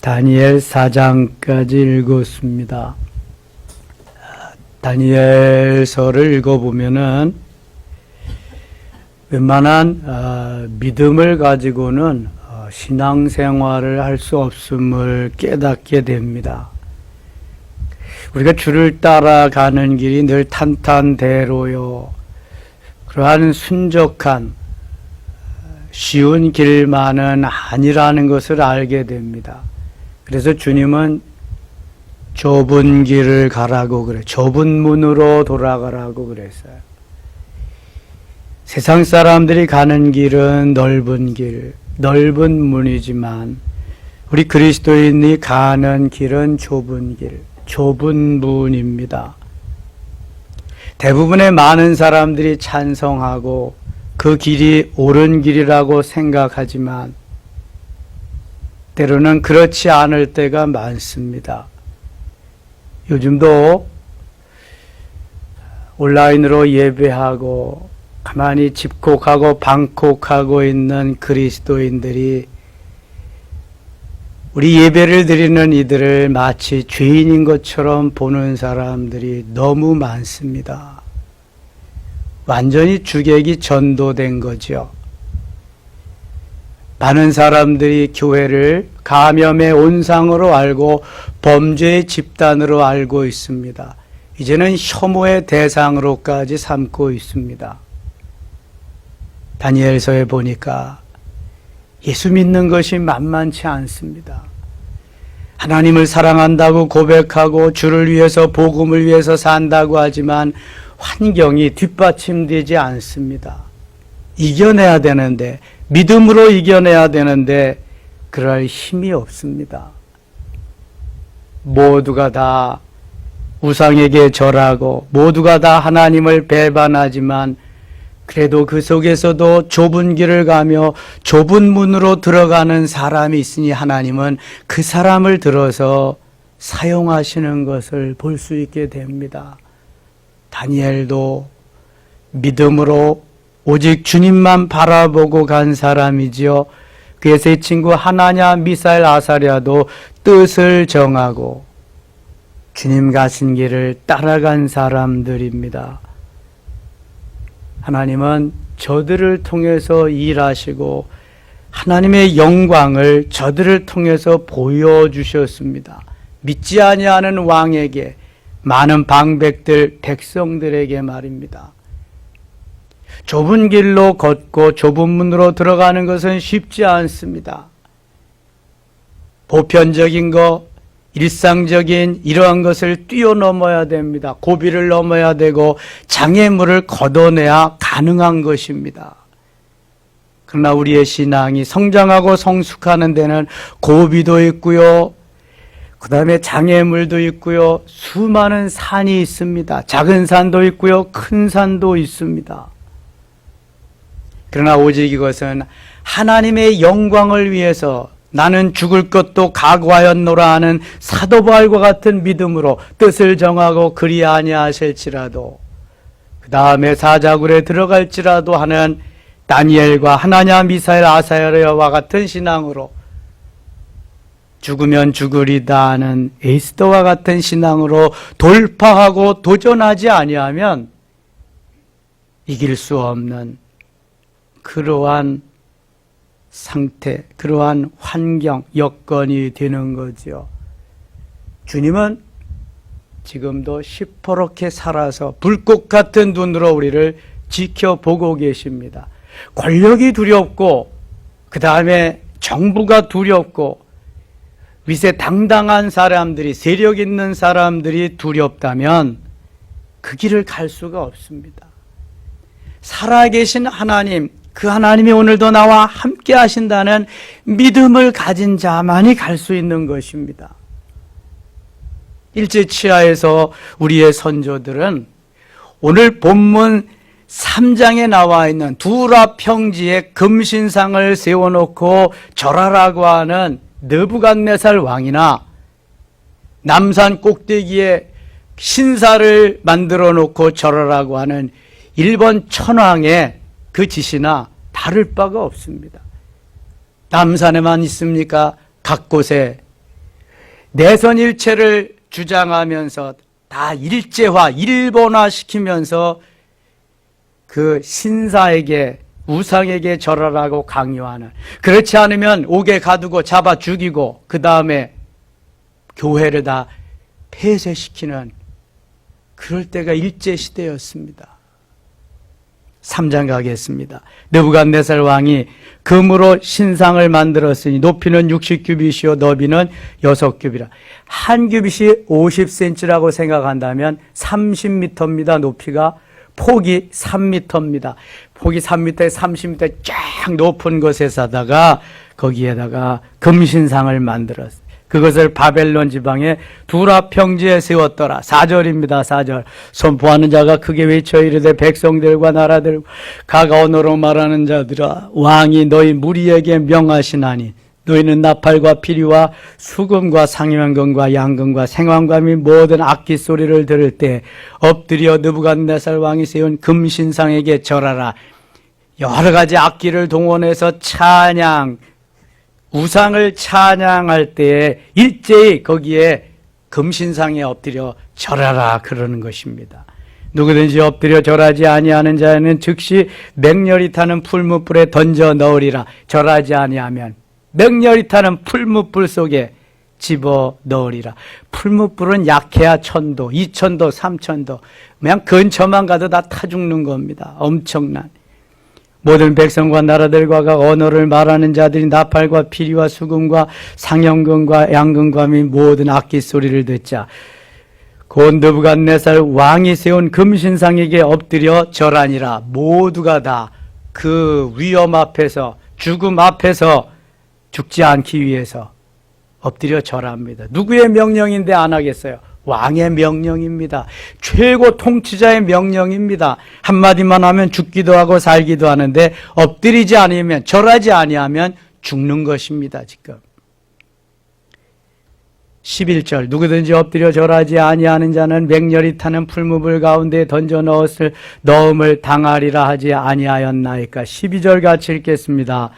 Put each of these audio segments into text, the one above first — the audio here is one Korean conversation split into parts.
다니엘 4장까지 읽었습니다. 다니엘서를 읽어보면은 웬만한 믿음을 가지고는 신앙생활을 할 수 없음을 깨닫게 됩니다. 우리가 주를 따라가는 길이 늘 탄탄대로요. 그러한 순적한 쉬운 길만은 아니라는 것을 알게 됩니다. 그래서 주님은 좁은 길을 가라고 그래. 좁은 문으로 돌아가라고 그랬어요. 세상 사람들이 가는 길은 넓은 길, 넓은 문이지만 우리 그리스도인이 가는 길은 좁은 길, 좁은 문입니다. 대부분의 많은 사람들이 찬성하고 그 길이 옳은 길이라고 생각하지만 때로는 그렇지 않을 때가 많습니다. 요즘도 온라인으로 예배하고 가만히 집콕하고 방콕하고 있는 그리스도인들이 우리 예배를 드리는 이들을 마치 죄인인 것처럼 보는 사람들이 너무 많습니다. 완전히 주객이 전도된 거죠. 많은 사람들이 교회를 감염의 온상으로 알고 범죄의 집단으로 알고 있습니다. 이제는 혐오의 대상으로까지 삼고 있습니다. 다니엘서에 보니까 예수 믿는 것이 만만치 않습니다. 하나님을 사랑한다고 고백하고 주를 위해서 복음을 위해서 산다고 하지만 환경이 뒷받침되지 않습니다. 이겨내야 되는데, 믿음으로 이겨내야 되는데 그럴 힘이 없습니다. 모두가 다 우상에게 절하고 모두가 다 하나님을 배반하지만 그래도 그 속에서도 좁은 길을 가며 좁은 문으로 들어가는 사람이 있으니 하나님은 그 사람을 들어서 사용하시는 것을 볼 수 있게 됩니다. 다니엘도 믿음으로 오직 주님만 바라보고 간 사람이지요. 그의 세 친구 하나냐, 미사엘, 아사랴도 뜻을 정하고 주님 가신 길을 따라간 사람들입니다. 하나님은 저들을 통해서 일하시고 하나님의 영광을 저들을 통해서 보여주셨습니다. 믿지 아니하는 왕에게, 많은 방백들, 백성들에게 말입니다. 좁은 길로 걷고 좁은 문으로 들어가는 것은 쉽지 않습니다. 보편적인 것, 일상적인 이러한 것을 뛰어넘어야 됩니다. 고비를 넘어야 되고 장애물을 걷어내야 가능한 것입니다. 그러나 우리의 신앙이 성장하고 성숙하는 데는 고비도 있고요. 그 다음에 장애물도 있고요. 수많은 산이 있습니다. 작은 산도 있고요. 큰 산도 있습니다. 그러나 오직 이것은 하나님의 영광을 위해서 나는 죽을 것도 각오하였노라 하는 사도 바울과 같은 믿음으로 뜻을 정하고 그리 아니하실지라도 그 다음에 사자굴에 들어갈지라도 하는 다니엘과 하나냐, 미사엘, 아사랴와 같은 신앙으로 죽으면 죽으리다 하는 에스더와 같은 신앙으로 돌파하고 도전하지 아니하면 이길 수 없는 그러한 상태, 그러한 환경, 여건이 되는 거죠. 주님은 지금도 시퍼렇게 살아서 불꽃 같은 눈으로 우리를 지켜보고 계십니다. 권력이 두렵고 그 다음에 정부가 두렵고 위세당당한 사람들이, 세력 있는 사람들이 두렵다면 그 길을 갈 수가 없습니다. 살아계신 하나님, 그 하나님이 오늘도 나와 함께 하신다는 믿음을 가진 자만이 갈 수 있는 것입니다. 일제치하에서 우리의 선조들은 오늘 본문 3장에 나와 있는 두라 평지에 금신상을 세워놓고 절하라고 하는 느부갓네살 왕이나 남산 꼭대기에 신사를 만들어 놓고 절하라고 하는 일본 천황의 그 짓이나 다를 바가 없습니다. 남산에만 있습니까? 각 곳에 내선일체를 주장하면서 다 일제화, 일본화 시키면서 그 신사에게, 우상에게 절하라고 강요하는, 그렇지 않으면 옥에 가두고 잡아 죽이고 그 다음에 교회를 다 폐쇄시키는 그럴 때가 일제시대였습니다. 3장 가겠습니다. 느부갓네살 왕이 금으로 신상을 만들었으니 높이는 60규빗이요 너비는 6규빗이라. 한 규빗이 50cm라고 생각한다면 30m입니다. 높이가. 폭이 3m입니다. 폭이 3m에 30m 쫙 높은 곳에다가 거기에다가 금신상을 만들었어요. 그것을 바벨론 지방의 두라 평지에 세웠더라. 4절입니다. 4절. 선포하는 자가 크게 외쳐 이르되 백성들과 나라들 각 언어로 말하는 자들아 왕이 너희 무리에게 명하시나니 너희는 나팔과 피리와 수금과 상현금과 양금과 생황과 및 모든 악기 소리를 들을 때 엎드려 느부갓네살 왕이 세운 금신상에게 절하라. 여러 가지 악기를 동원해서 찬양, 우상을 찬양할 때에 일제히 거기에 금신상에 엎드려 절하라 그러는 것입니다. 누구든지 엎드려 절하지 아니하는 자는 즉시 맹렬히 타는 풀무불에 던져 넣으리라. 절하지 아니하면 맹렬히 타는 풀무불 속에 집어 넣으리라. 풀무불은 약해야 1000도, 2000도, 3000도 그냥 근처만 가도 다 타 죽는 겁니다. 엄청난. 모든 백성과 나라들과 각 언어를 말하는 자들이 나팔과 피리와 수금과 상현금과 양금과 및 모든 악기 소리를 듣자 곧 느부갓네살 왕이 세운 금신상에게 엎드려 절하니라. 모두가 다 그 위험 앞에서, 죽음 앞에서 죽지 않기 위해서 엎드려 절합니다. 누구의 명령인데 안 하겠어요? 왕의 명령입니다. 최고 통치자의 명령입니다. 한마디만 하면 죽기도 하고 살기도 하는데 엎드리지 않으면, 절하지 아니하면 죽는 것입니다. 지금 11절 누구든지 엎드려 절하지 아니하는 자는 맹렬히 타는 풀무불 가운데 던져 넣음을 당하리라 하지 아니하였나이까. 12절 같이 읽겠습니다.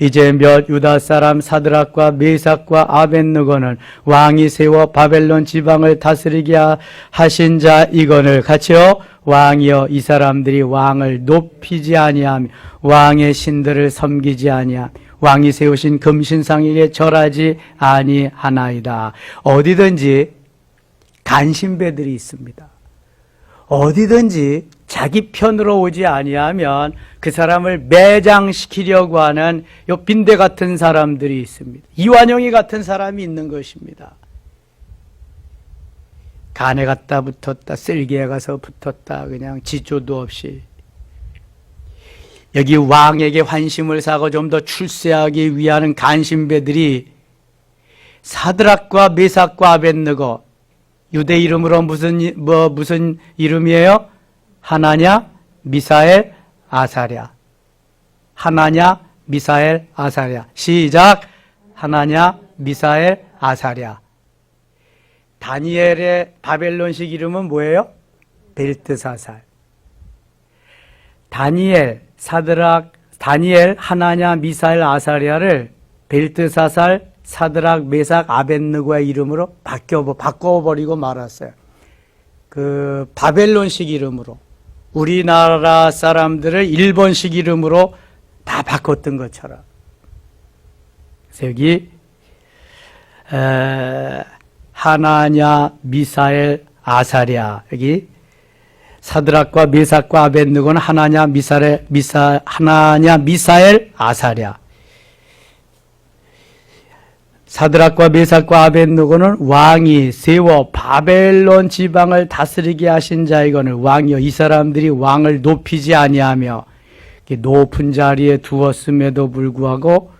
이제 몇 유다 사람 사드락과 메삭과 아벳느고는 왕이 세워 바벨론 지방을 다스리게 하신 자 이거늘 같이요. 왕이여 이 사람들이 왕을 높이지 아니하며 왕의 신들을 섬기지 아니하며 왕이 세우신 금신상에게 절하지 아니하나이다. 어디든지 간신배들이 있습니다. 어디든지 자기 편으로 오지 아니하면 그 사람을 매장시키려고 하는 요 빈대 같은 사람들이 있습니다. 이완용이 같은 사람이 있는 것입니다. 간에 갔다 붙었다, 쓸개에 가서 붙었다, 그냥 지조도 없이. 여기 왕에게 환심을 사고 좀 더 출세하기 위한 간신배들이 사드락과 메삭과 아벳느고, 유대 이름으로 무슨 이름이에요? 하나냐, 미사엘, 아사랴. 하나냐, 미사엘, 아사랴. 시작. 하나냐, 미사엘, 아사랴. 다니엘의 바벨론식 이름은 뭐예요? 벨드사살. 다니엘, 사드락, 다니엘, 하나냐, 미사엘, 아사랴를 벨드사살, 사드락, 메삭, 아벳느고의 이름으로 바꿔버리고 말았어요. 그 바벨론식 이름으로. 우리나라 사람들을 일본식 이름으로 다 바꿨던 것처럼. 그래서 여기 하나냐, 미사엘, 아사랴. 여기 사드락과 메삭과 아벳느고는 하나냐, 미사엘, 아사랴. 사드락과 메삭과 아벳느고는 왕이 세워 바벨론 지방을 다스리게 하신 자이거늘 왕이여 이 사람들이 왕을 높이지 아니하며 높은 자리에 두었음에도 불구하고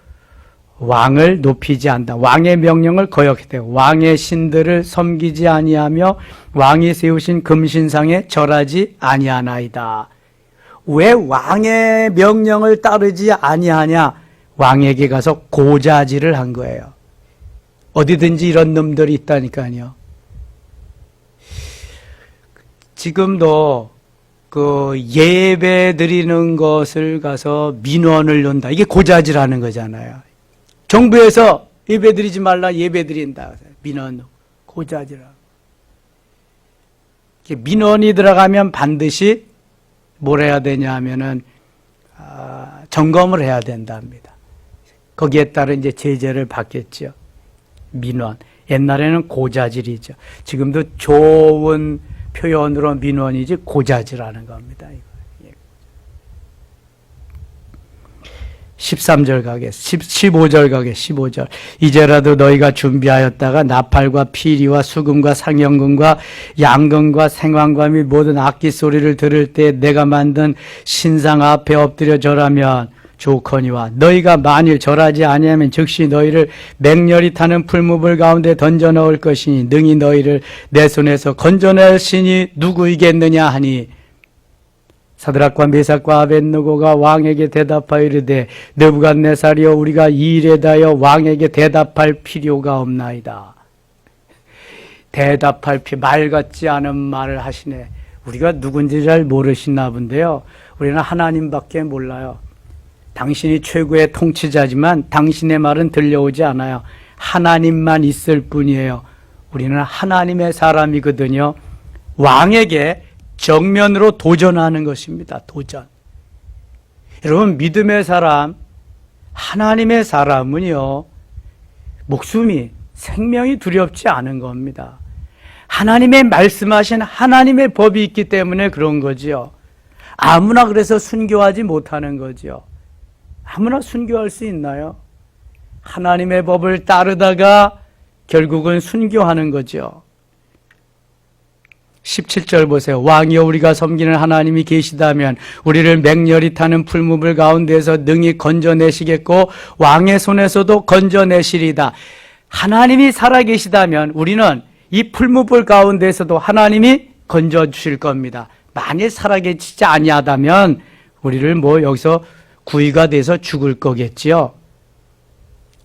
왕을 높이지 않다. 왕의 명령을 거역했대요. 왕의 신들을 섬기지 아니하며 왕이 세우신 금신상에 절하지 아니하나이다. 왜 왕의 명령을 따르지 아니하냐? 왕에게 가서 고자질을 한 거예요. 어디든지 이런 놈들이 있다니까요. 지금도 그 예배 드리는 것을 가서 민원을 넣는다. 이게 고자질하는 거잖아요. 정부에서 예배드리지 말라 예배드린다. 민원 고자지라. 민원이 들어가면 반드시 뭘 해야 되냐 하면은 점검을 해야 된답니다. 거기에 따라 이제 제재를 받겠죠. 민원. 옛날에는 고자질이죠. 지금도 좋은 표현으로 민원이지 고자질하는 겁니다. 13절 가게, 15절 가게, 15절. 이제라도 너희가 준비하였다가 나팔과 피리와 수금과 상연금과 양금과 생황과 및 모든 악기 소리를 들을 때 내가 만든 신상 앞에 엎드려 절하면 좋거니와 너희가 만일 절하지 아니하면 즉시 너희를 맹렬히 타는 풀무불 가운데 던져 넣을 것이니 능히 너희를 내 손에서 건져낼 신이 누구이겠느냐 하니 사드락과 메삭과 아벳느고가 왕에게 대답하여 이르되 느부갓네살이여 우리가 이 일에 대하여 왕에게 대답할 필요가 없나이다. 대답할 말 같지 않은 말을 하시네. 우리가 누군지 잘 모르시나 본데요. 우리는 하나님밖에 몰라요. 당신이 최고의 통치자지만 당신의 말은 들려오지 않아요. 하나님만 있을 뿐이에요. 우리는 하나님의 사람이거든요. 왕에게 정면으로 도전하는 것입니다. 도전. 여러분 믿음의 사람, 하나님의 사람은요. 목숨이 생명이 두렵지 않은 겁니다. 하나님의 말씀하신 하나님의 법이 있기 때문에 그런 거지요. 아무나 그래서 순교하지 못하는 거죠. 아무나 순교할 수 있나요? 하나님의 법을 따르다가 결국은 순교하는 거죠. 17절 보세요. 왕이여 우리가 섬기는 하나님이 계시다면 우리를 맹렬히 타는 풀무불 가운데서 능히 건져내시겠고 왕의 손에서도 건져내시리다. 하나님이 살아계시다면 우리는 이 풀무불 가운데서도 하나님이 건져주실 겁니다. 만일 살아계시지 아니하다면 우리를 여기서 구이가 돼서 죽을 거겠지요.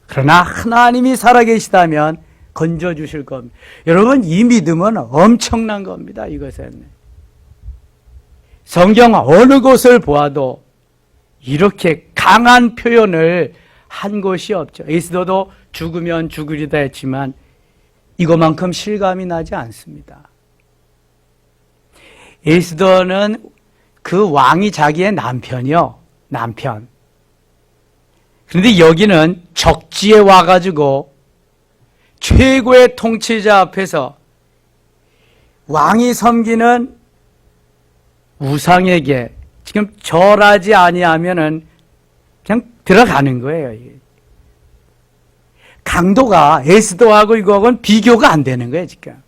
그러나 하나님이 살아계시다면 건져주실 겁니다. 여러분 이 믿음은 엄청난 겁니다. 이것은 성경 어느 곳을 보아도 이렇게 강한 표현을 한 곳이 없죠. 에스더도 죽으면 죽으리다 했지만 이것만큼 실감이 나지 않습니다. 에스더는 그 왕이 자기의 남편이요. 남편. 그런데 여기는 적지에 와가지고 최고의 통치자 앞에서 왕이 섬기는 우상에게 지금 절하지 아니하면은 그냥 들어가는 거예요. 강도가 에스더하고 이거하고는 비교가 안 되는 거예요, 지금.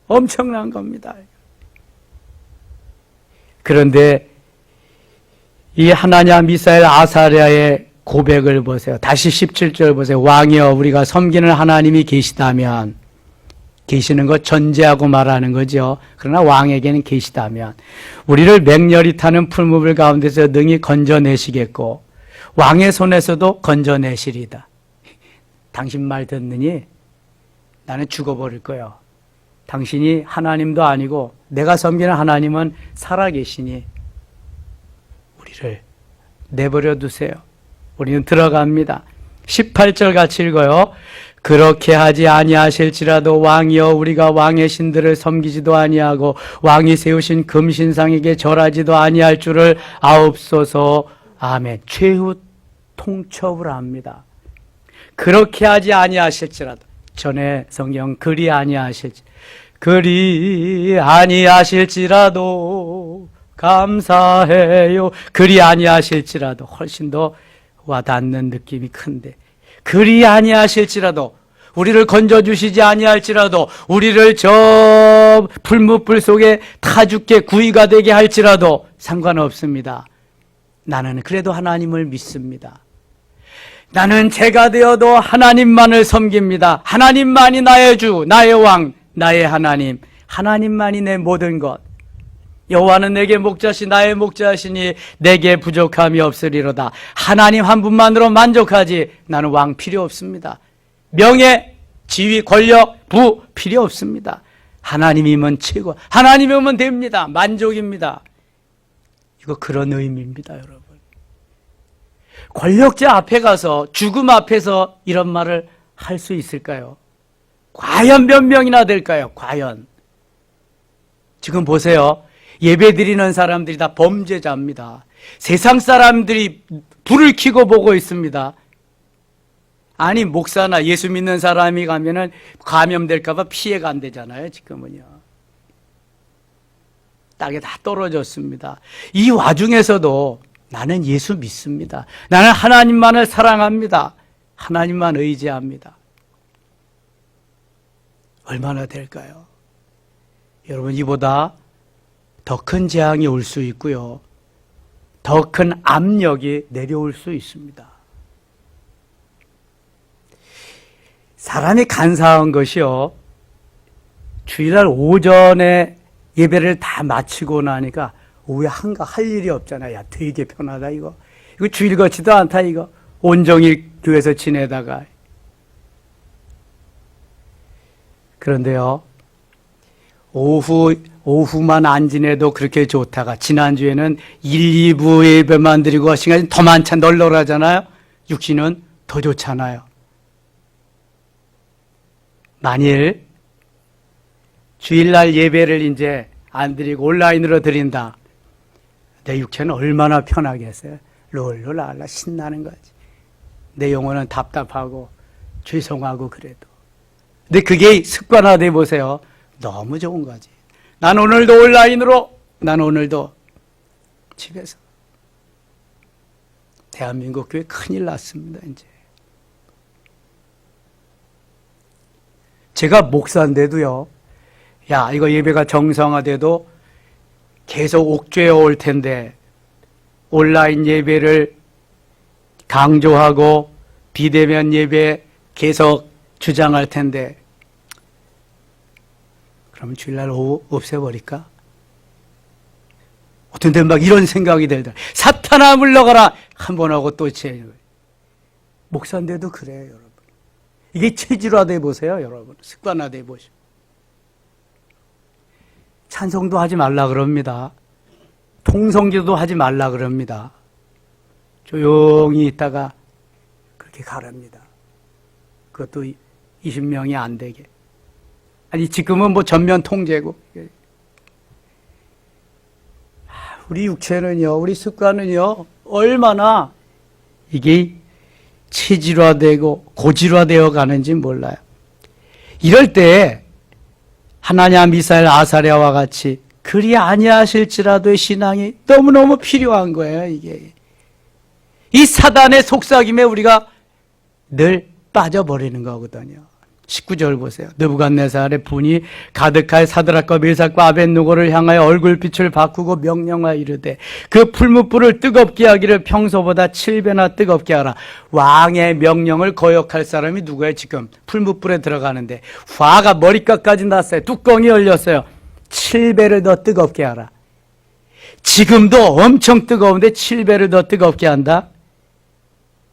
엄청난 겁니다. 그런데 이 하나냐 미사엘 아사랴의 고백을 보세요. 다시 17절 보세요. 왕이여 우리가 섬기는 하나님이 계시다면, 계시는 것 전제하고 말하는 거죠. 그러나 왕에게는 계시다면 우리를 맹렬히 타는 풀무불 가운데서 능히 건져내시겠고 왕의 손에서도 건져내시리다. 당신 말 듣느니 나는 죽어버릴 거예요. 당신이 하나님도 아니고 내가 섬기는 하나님은 살아계시니 우리를 내버려 두세요. 우리는 들어갑니다. 18절 같이 읽어요. 그렇게 하지 아니하실지라도 왕이여 우리가 왕의 신들을 섬기지도 아니하고 왕이 세우신 금신상에게 절하지도 아니할 줄을 아옵소서. 아멘. 최후 통첩을 합니다. 그렇게 하지 아니하실지라도 전에 성경 그리 아니하실지라도 감사해요. 그리 아니하실지라도 훨씬 더 와닿는 느낌이 큰데 그리 아니하실지라도 우리를 건져주시지 아니할지라도 우리를 저 풀무불 속에 타 죽게 구이가 되게 할지라도 상관없습니다. 나는 그래도 하나님을 믿습니다. 나는 제가 되어도 하나님만을 섬깁니다. 하나님만이 나의 주, 나의 왕, 나의 하나님. 하나님만이 내 모든 것. 여호와는 내게 목자시 나의 목자시니 내게 부족함이 없으리로다. 하나님 한 분만으로 만족하지 나는 왕 필요 없습니다. 명예, 지위, 권력, 부 필요 없습니다. 하나님이면 최고. 하나님이면 됩니다. 만족입니다. 이거 그런 의미입니다, 여러분. 권력자 앞에 가서 죽음 앞에서 이런 말을 할 수 있을까요? 과연 몇 명이나 될까요? 과연. 지금 보세요. 예배 드리는 사람들이 다 범죄자입니다. 세상 사람들이 불을 켜고 보고 있습니다. 아니, 목사나 예수 믿는 사람이 가면은 감염될까봐 피해가 안 되잖아요, 지금은요. 땅에 다 떨어졌습니다. 이 와중에서도 나는 예수 믿습니다. 나는 하나님만을 사랑합니다. 하나님만 의지합니다. 얼마나 될까요? 여러분, 이보다 더 큰 재앙이 올 수 있고요. 더 큰 압력이 내려올 수 있습니다. 사람이 간사한 것이요. 주일날 오전에 예배를 다 마치고 나니까 오후에 한가 할 일이 없잖아요. 야, 되게 편하다, 이거. 이거 주일 같지도 않다, 이거. 온종일 교회에서 지내다가. 그런데요, 오후만 안 지내도 그렇게 좋다가, 지난주에는 1, 2부 예배만 드리고 시간이 더 많잖아요. 널널하잖아요. 육신은 더 좋잖아요. 만일 주일날 예배를 이제 안 드리고 온라인으로 드린다. 내 육체는 얼마나 편하겠어요. 롤롤랄라 신나는 거지. 내 영혼은 답답하고 죄송하고 그래도. 근데 그게 습관화돼 보세요. 너무 좋은 거지. 난 오늘도 온라인으로, 난 오늘도 집에서. 대한민국 교회 큰일 났습니다, 이제. 제가 목사인데도요, 야, 이거 예배가 정상화돼도 계속 옥죄어 올 텐데, 온라인 예배를 강조하고 비대면 예배 계속 주장할 텐데, 그러면 주일날 오후 없애버릴까? 어떤 데는 막 이런 생각이 들더라. 사탄아 물러가라! 한 번 하고 또 목사인데도 그래요, 여러분. 이게 체질화돼 보세요, 여러분. 습관화돼 보시고. 찬송도 하지 말라 그럽니다. 통성기도 하지 말라 그럽니다. 조용히 있다가 그렇게 가랍니다. 그것도 20명이 안 되게. 아니, 지금은 뭐 전면 통제고. 우리 육체는요, 우리 습관은요, 얼마나 이게 체질화되고 고질화되어 가는지 몰라요. 이럴 때 하나냐, 미사엘, 아사랴와 같이 그리 아니하실지라도의 신앙이 너무너무 필요한 거예요, 이게. 이 사단의 속삭임에 우리가 늘 빠져버리는 거거든요. 19절 보세요. 느부갓네살의 분이 가득하여 사드락과 메삭과 아벳느고를 향하여 얼굴빛을 바꾸고 명령하여 이르되 그 풀무불을 뜨겁게 하기를 평소보다 7배나 뜨겁게 하라. 왕의 명령을 거역할 사람이 누구예요? 지금 풀무불에 들어가는데 화가 머리끝까지 났어요. 뚜껑이 열렸어요. 7배를 더 뜨겁게 하라. 지금도 엄청 뜨거운데 7배를 더 뜨겁게 한다?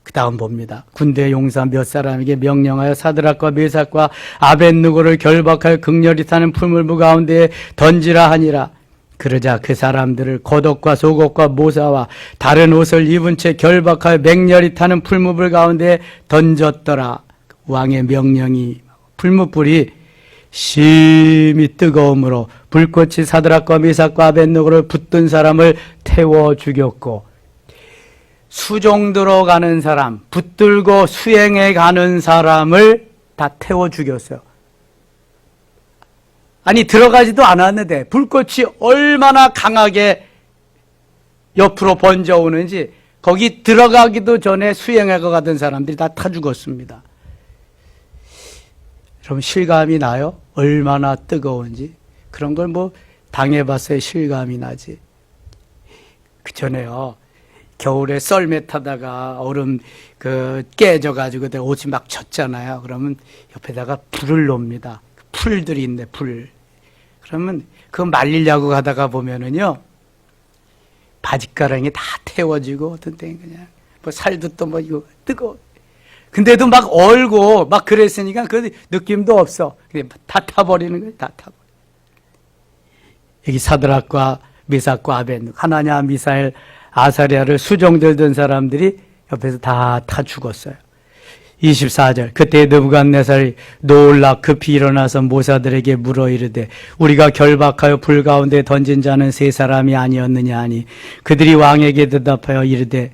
그 다음 봅니다. 군대 용사 몇 사람에게 명령하여 사드락과 메삭과 아벳느고를 결박하여 극렬히 타는 풀무불 가운데에 던지라 하니라. 그러자 그 사람들을 겉옷과 속옷과 모자와 다른 옷을 입은 채 결박하여 맹렬히 타는 풀무불 가운데에 던졌더라. 왕의 명령이 풀무불이 심히 뜨거움으로 불꽃이 사드락과 메삭과 아벳느고를 붙든 사람을 태워 죽였고 수종 들어가는 사람, 붙들고 수행해 가는 사람을 다 태워 죽였어요. 아니, 들어가지도 않았는데 불꽃이 얼마나 강하게 옆으로 번져오는지 거기 들어가기도 전에 수행해 가던 사람들이 다 타 죽었습니다. 여러분, 실감이 나요? 얼마나 뜨거운지. 그런 걸 뭐 당해봤어야 실감이 나지. 그 전에요, 겨울에 썰매 타다가 얼음 깨져가지고 옷이 막 젖잖아요. 그러면 옆에다가 불을 놓습니다. 풀들이 있네, 불. 그러면 그거 말리려고 가다가 보면은요, 바짓가랑이 다 태워지고 어떤 때는 그냥 뭐 살도 또 뭐 이거 뜨거워. 근데도 막 얼고 막 그랬으니까 그 느낌도 없어. 그냥 다 타버리는 거예요, 다 타버려. 여기 사드락과 메삭과 아벳느고, 하나냐, 미사엘, 아사랴를 수종 들던 사람들이 옆에서 다 죽었어요. 24절. 그때 느부갓네살이 놀라 급히 일어나서 모사들에게 물어 이르되 우리가 결박하여 불 가운데 던진 자는 세 사람이 아니었느냐 하니 그들이 왕에게 대답하여 이르되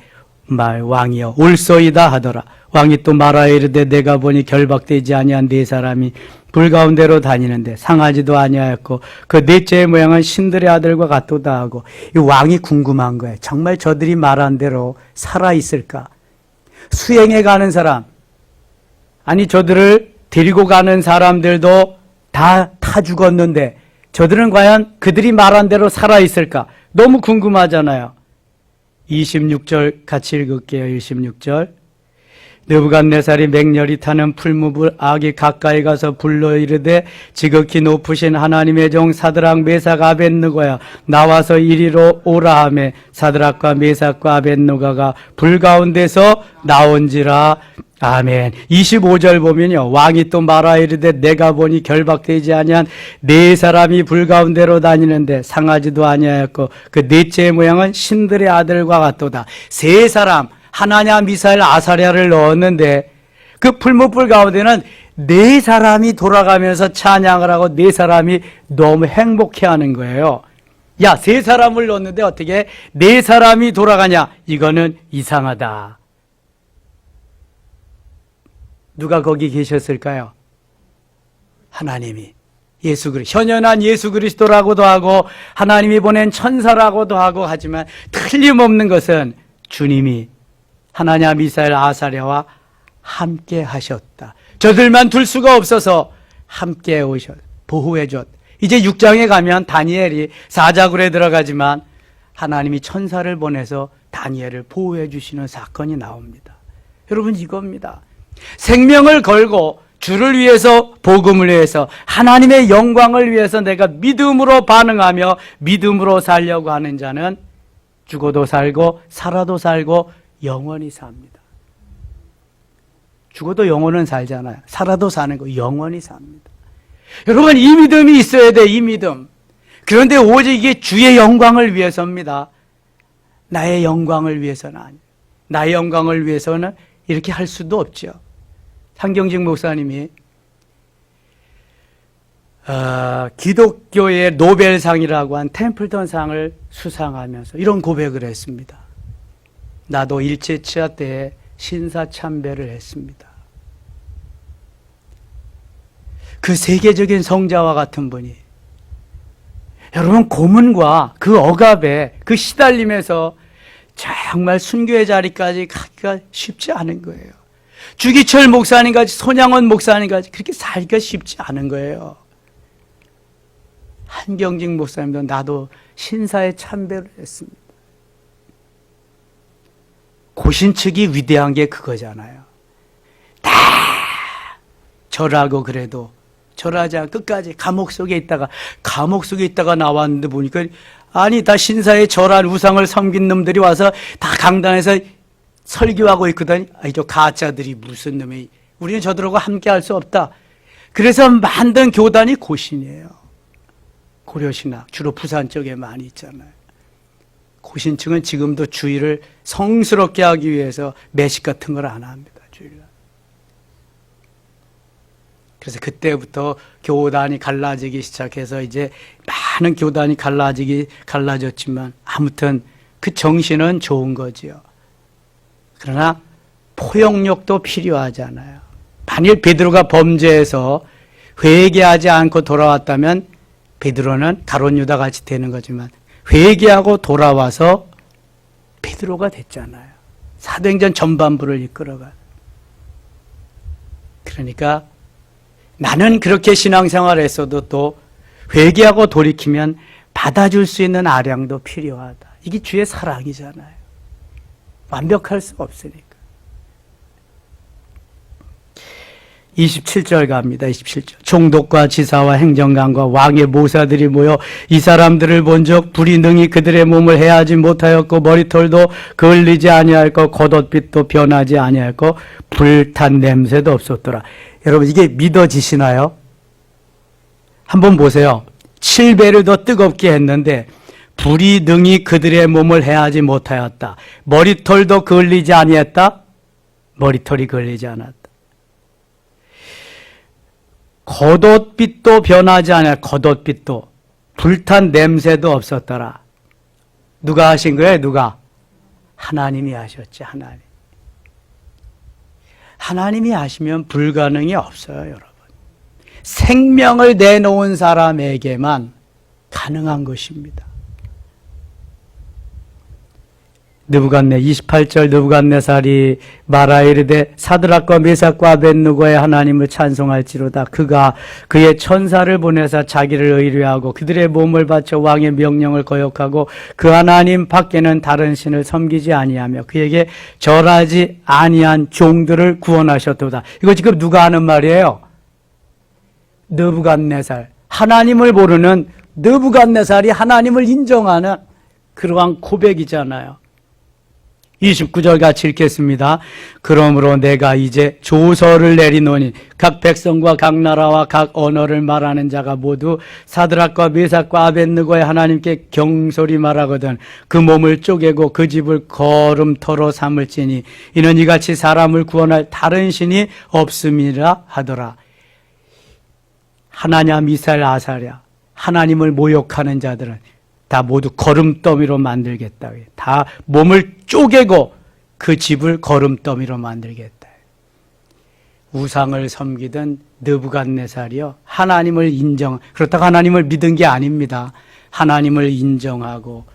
왕이여 옳소이다 하더라. 왕이 또 말하여 이르되 내가 보니 결박되지 아니한 네 사람이 불 가운데로 다니는데 상하지도 아니하였고 그 넷째의 모양은 신들의 아들과 같도다 하고, 이 왕이 궁금한 거예요. 정말 저들이 말한 대로 살아있을까? 수행해 가는 사람, 아니 저들을 데리고 가는 사람들도 다 죽었는데 저들은 과연 그들이 말한 대로 살아있을까? 너무 궁금하잖아요. 26절 같이 읽을게요. 26절. 느부갓네살이 맹렬히 타는 풀무불 악이 가까이 가서 불러 이르되 지극히 높으신 하나님의 종 사드락 메삭 아벳느고야 나와서 이리로 오라 하매 사드락과 메삭과 아벳느고가 불 가운데서 나온지라. 아멘. 25절 보면요, 왕이 또 말하 이르되 내가 보니 결박되지 아니한 네 사람이 불 가운데로 다니는데 상하지도 아니하였고 그 넷째의 모양은 신들의 아들과 같도다. 세 사람 하나냐 미사엘 아사랴를 넣었는데 그 풀무불 가운데는 네 사람이 돌아가면서 찬양을 하고 네 사람이 너무 행복해하는 거예요. 야, 세 사람을 넣었는데 어떻게 네 사람이 돌아가냐? 이거는 이상하다. 누가 거기 계셨을까요? 하나님이, 예수 그리스도, 현현한 예수 그리스도라고도 하고 하나님이 보낸 천사라고도 하고 하지만 틀림없는 것은 주님이 하나냐 미사엘 아사랴와 함께 하셨다. 저들만 둘 수가 없어서 함께 오셨, 보호해줬. 이제 6장에 가면 다니엘이 사자굴에 들어가지만 하나님이 천사를 보내서 다니엘을 보호해 주시는 사건이 나옵니다. 여러분, 이겁니다. 생명을 걸고 주를 위해서, 복음을 위해서, 하나님의 영광을 위해서 내가 믿음으로 반응하며 믿음으로 살려고 하는 자는 죽어도 살고 살아도 살고 영원히 삽니다. 죽어도 영혼은 살잖아요. 살아도 사는 거 영원히 삽니다. 여러분, 이 믿음이 있어야 돼, 이 믿음. 그런데 오직 이게 주의 영광을 위해서입니다. 나의 영광을 위해서는 아니에요. 나의 영광을 위해서는 이렇게 할 수도 없죠. 상경직 목사님이 기독교의 노벨상이라고 한 템플턴상을 수상하면서 이런 고백을 했습니다. 나도 일제치하 때에 신사참배를 했습니다. 그 세계적인 성자와 같은 분이, 여러분, 고문과 그 억압에 그 시달림에서 정말 순교의 자리까지 가기가 쉽지 않은 거예요. 주기철 목사님같이, 손양원 목사님같이 그렇게 살기가 쉽지 않은 거예요. 한경직 목사님도 나도 신사에 참배를 했습니다. 고신측이 위대한 게 그거잖아요. 다 절하고 그래도 절하지 않고 끝까지 감옥 속에 있다가 나왔는데 보니까, 아니, 다 신사에 절한 우상을 섬긴 놈들이 와서 다 강단에서 설교하고 있거든. 아니, 저 가짜들이 무슨 놈이, 우리는 저들하고 함께 할 수 없다. 그래서 만든 교단이 고신이에요. 고려신학, 주로 부산 쪽에 많이 있잖아요. 고신층은 지금도 주의를 성스럽게 하기 위해서 매식 같은 걸 안 합니다. 주의를. 그래서 그때부터 교단이 갈라지기 시작해서 이제 많은 교단이 갈라졌지만 아무튼 그 정신은 좋은 거지요. 그러나 포용력도 필요하잖아요. 만일 베드로가 범죄해서 회개하지 않고 돌아왔다면 베드로는 가룟 유다 같이 되는 거지만 회개하고 돌아와서 베드로가 됐잖아요. 사도행전 전반부를 이끌어가. 그러니까 나는 그렇게 신앙생활을 했어도 또 회개하고 돌이키면 받아줄 수 있는 아량도 필요하다. 이게 주의 사랑이잖아요. 완벽할 수 없으니까. 27절 갑니다. 27절. 총독과 지사와 행정관과 왕의 모사들이 모여 이 사람들을 본즉 불이 능히 그들의 몸을 해하지 못하였고 머리털도 그을리지 아니하였고 겉옷빛도 변하지 아니하였고 불탄 냄새도 없었더라. 여러분, 이게 믿어지시나요? 한번 보세요. 7배를 더 뜨겁게 했는데 불이 능히 그들의 몸을 해하지 못하였다. 머리털도 그을리지 아니했다. 머리털이 그을리지 않았다. 겉옷빛도 변하지 않아요. 겉옷빛도. 불탄 냄새도 없었더라. 누가 하신 거예요? 누가? 하나님이 하셨지. 하나님이 하시면 불가능이 없어요, 여러분. 생명을 내놓은 사람에게만 가능한 것입니다. 느부갓네 28절 느부갓네살이 말하여 이르되 사드락과 메삭과 아벳느고의 하나님을 찬송할지로다. 그가 그의 천사를 보내사 자기를 의뢰하고 그들의 몸을 바쳐 왕의 명령을 거역하고 그 하나님 밖에는 다른 신을 섬기지 아니하며 그에게 절하지 아니한 종들을 구원하셨도다. 이거 지금 누가 하는 말이에요? 느부갓네살. 하나님을 모르는 느부갓네살이 하나님을 인정하는 그러한 고백이잖아요. 29절 같이 읽겠습니다. 그러므로 내가 이제 조서를 내리노니 각 백성과 각 나라와 각 언어를 말하는 자가 모두 사드락과 메삭과 아벳느고의 하나님께 경솔히 말하거든 그 몸을 쪼개고 그 집을 거름터로 삼을지니 이는 이같이 사람을 구원할 다른 신이 없음이라 하더라. 하나냐 미사엘 아사랴 하나님을 모욕하는 자들은 다 모두 거름더미로 만들겠다. 다 몸을 쪼개고 그 집을 거름더미로 만들겠다. 우상을 섬기던 느부갓네살이요. 하나님을 그렇다고 하나님을 믿은 게 아닙니다. 하나님을 인정하고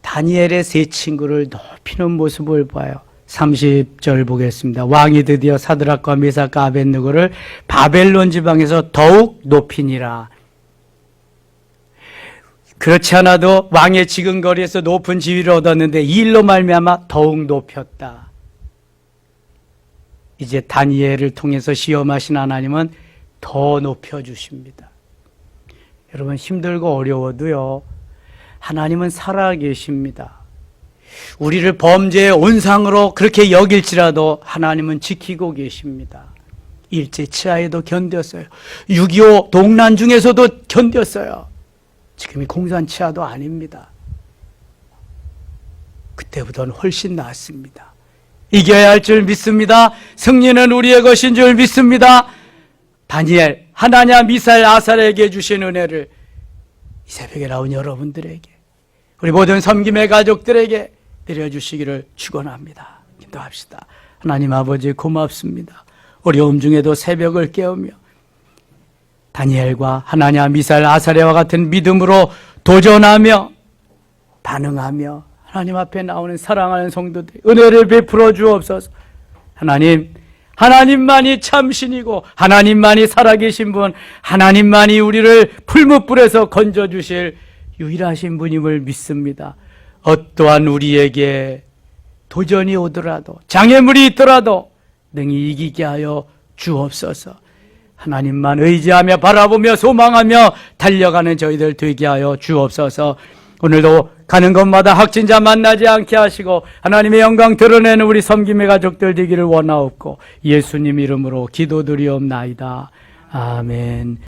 다니엘의 세 친구를 높이는 모습을 봐요. 30절 보겠습니다. 왕이 드디어 사드락과 메삭과 아벳느고를 바벨론 지방에서 더욱 높이니라. 그렇지 않아도 왕의 지근거리에서 높은 지위를 얻었는데 이 일로 말미암아 더욱 높였다. 이제 다니엘을 통해서 시험하신 하나님은 더 높여주십니다. 여러분 힘들고 어려워도요 하나님은 살아계십니다. 우리를 범죄의 온상으로 그렇게 여길지라도 하나님은 지키고 계십니다. 일제치하에도 견뎠어요. 6.25 동란 중에서도 견뎠어요. 지금이 공산치하도 아닙니다. 그때보다는 훨씬 낫습니다. 이겨야 할 줄 믿습니다. 승리는 우리의 것인 줄 믿습니다. 다니엘, 하나냐, 미사엘, 아살에게 주신 은혜를 이 새벽에 나온 여러분들에게 우리 모든 섬김의 가족들에게 내려주시기를 축원합니다. 기도합시다. 하나님 아버지 고맙습니다. 어려움 중에도 새벽을 깨우며 다니엘과 하나냐, 미사엘, 아사랴와 같은 믿음으로 도전하며 반응하며 하나님 앞에 나오는 사랑하는 성도들 은혜를 베풀어 주옵소서. 하나님만이 참신이고 하나님만이 살아계신 분, 하나님만이 우리를 풀무불에서 건져주실 유일하신 분임을 믿습니다. 어떠한 우리에게 도전이 오더라도 장애물이 있더라도 능히 이기게 하여 주옵소서. 하나님만 의지하며 바라보며 소망하며 달려가는 저희들 되게 하여 주옵소서. 오늘도 가는 곳마다 확진자 만나지 않게 하시고 하나님의 영광 드러내는 우리 섬김의 가족들 되기를 원하옵고 예수님 이름으로 기도드리옵나이다. 아멘.